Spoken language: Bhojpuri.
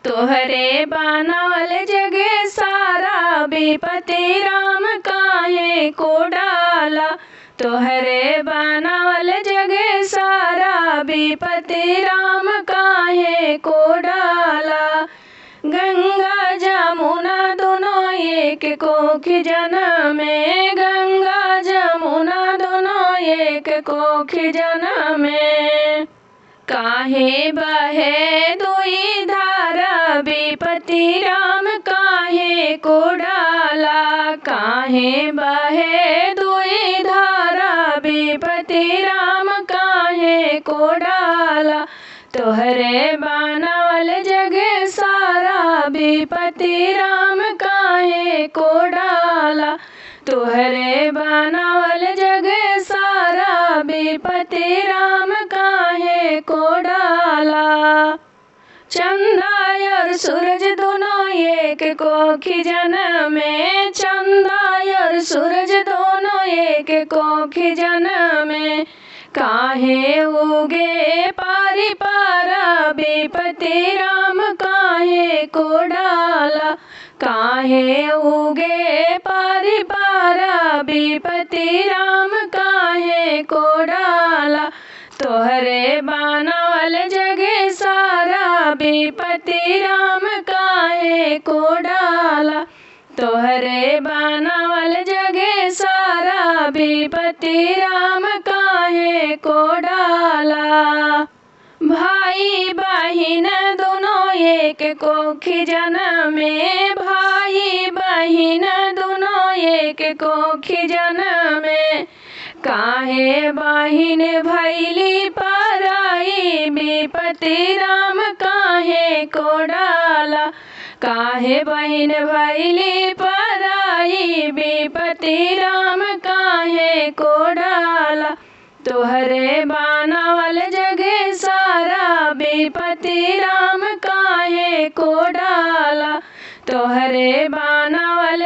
तोहरे बनावल जगे सारा विपत्ति राम काहे को डाला। तोहरे बनावल जगे सारा विपत्ति राम काहे को डाला। गंगा जमुना दोनों एक कोख जनमे, गंगा जमुना दोनों एक कोख जनमे। काहे बहे दुई धारा विपत्ति राम काहे को डाला। काहे बहे दुई धारा विपत्ति राम काहे को डाला। तोहरे बनावल जगे सारा विपत्ति राम काहे को डाला। तोहरे बनावल जगे सारा विपत्ति राम काहे को डाला। चंदा और सूरज दोनों एक कोखी जनमे, चंदा और सूरज दोनों एक कोखी जनमे। काहे उगे पारी पारा विपत्ति राम काहे को डाला। काहे उगे पारी पारा विपत्ति राम काहे को डाला। तोहरे बनावल जगे सारा विपत्ति राम काहे को डाला। तोहरे बनावल जगे सारा विपत्ति राम काहे को डाला। भाई बहिन दोनों एक कोखी जनमे, भाई बहिन दोनों एक कोखी जनमे। काहे बहिन भैली पराई विपत्ति राम काहे को डाला। काहे बहिन भैली पराई विपत्ति राम काहे को डाला। तोहरे बनावल जगे सारा विपत्ति राम काहे को डाला। तोहरे बनावल